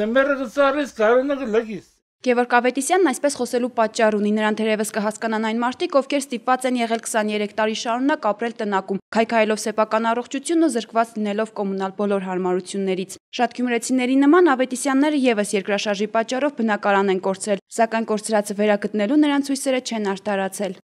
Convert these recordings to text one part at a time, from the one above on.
Թեմբերը գծարից կարոնը գլագիս։ Գևորգ Ավետիսյանն այսպես խոսելու պատճառ ունի, նրան թերևս կհասկանան այն մարդիկ, ովքեր ստիպված են եղել 23 տարի շարունակ ապրել տնակում, քայքայելով սեփական առողջությունն ու զրկված լինելով կոմունալ բոլոր հարմարություններից։ Շատ գյումրեցիների նման Ավետիսյանները եւս երկրաշարժի պատճառով բնակարան են կորցրել, սակայն կորցրածը վերագտնելու նրանց հույսերը չեն արտարացել։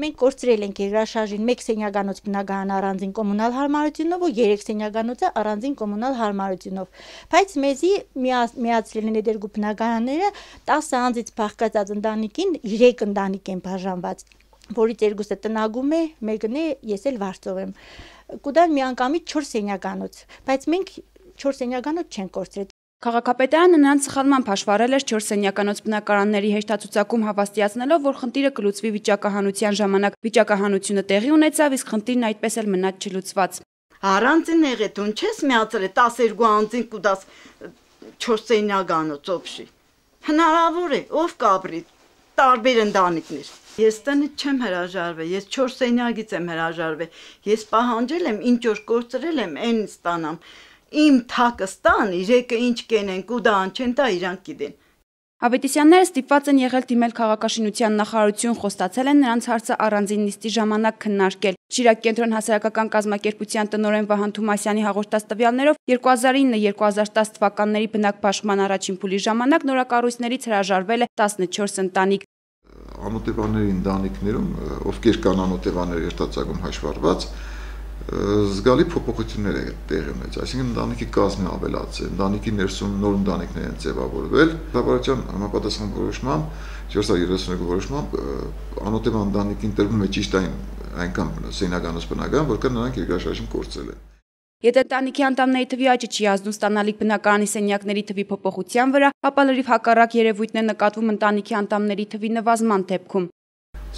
Մենք կորցրել ենք երկրաշարժին 1 սենյականոց բնակարան առանձին կոմունալ հարմարությունով ու 3 սենյականոցը առանձին կոմունալ հարմարությունով, բայց մեզի միացրել են դերգու բնակարանները 10 անձից բաղկացած ընտանիքին 3 ընտանիք են բաժանված, որից 2-ը տնագում է, մեկն է ես էլ վարձով եմ, կուտան միանգամից 4 սենյականոց, բայց մենք 4 սենյականոց չենք կորցրել։ Քաղաքապետարանը նրանց սխալմամբ հաշվառել էր 4 սենյականոց բնակարանների հեշտացուցակում հավաստիացնելով, որ խնդիրը կլուծվի վիճակահանության ժամանակ։ Վիճակահանությունը տեղի ունեցավ, իսկ խնդիրն այդպես էլ մնաց չլուծված։ Առանձին եղետուն չես միացրել 12 անձին կուտաս 4 սենյականոց օբշի։ Հնարավոր է, ով կապրի, տարբեր ընտանիքներ։ Ես տնը չեմ հրաժարվել, ես 4 սենյակից եմ հրաժարվել։ Ես պահանջել եմ, ինչ որ կորցրել եմ, այն ստանամ։ Իմ թակը ստան, 3-ը ինչ կենեն, կուդան չեն տա, իրանք գիտեն։ Ավետիսյանները ստիպված են եղել դիմել քաղաքաշինության նախարարություն, խոստացել են նրանց հարցը առանձին նիստի ժամանակ քննարկել։ Շիրակ կենտրոն հասարակական կազմակերպության տնօրեն Վահան Թումասյանի հաղորդած տվյալներով 2009-2010 թվականների բնակբաշխման առաջին փուլի ժամանակ նորակառույցներից հրաժարվել է 14 ընտանիք։ Անօթևանների ընտանիքներում, ովքեր կան անօթևանների երթացակում հաշվառված, զգալի փոփոխություններ է տեղի ունեցել, այսինքն ընտանիքի կազմը ավելացել, ընտանիքի ներսում նոր ընտանիքներ են ձևավորվել, Թավարության համապատասխան որոշմամբ 432 որոշմամբ անօթևան ընտանիքին տրվում է ճիշտ այնքան սենյականոց բնակարան, որքան նրանք երկրաշարժին կորցրել են։ Եթե ընտանիքի անդամների թվի աճը չի ազդում ստանալիք բնակարանի սենյակների թվի փոփոխության վրա, ապա լրիվ հակառակ երևույթն է նկատվում ընտանիքի անդամների թվի նվազման դեպքում։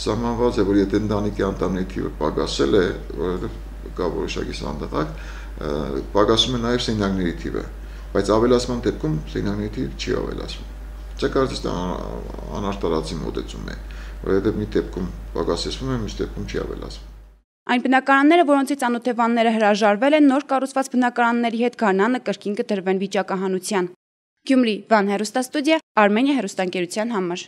Սահմանված է, որ եթե ընտանիքի անդամների թիվը պակասել է, որովհետև կա որոշակի սանդղակ, պակասում է նաև սենյակների թիվը, բայց ավելացման դեպքում սենյակների թիվը չի ավելացվում։ Դա կարծես անարտարացի մոտեցում է, որովհետև մի դեպքում պակասեցվում է, մյուս դեպքում չի ավելացվում։ Այն բնակարանները, որոնցից անօթևանները հրաժարվել են, նոր կառուցված բնակարանների հետ գարնանը կրկին կտրվեն վիճակահանության։ Գյումրի, Վան հեռուստաստուդիա, Արմենիա հեռուստաընկերության համար։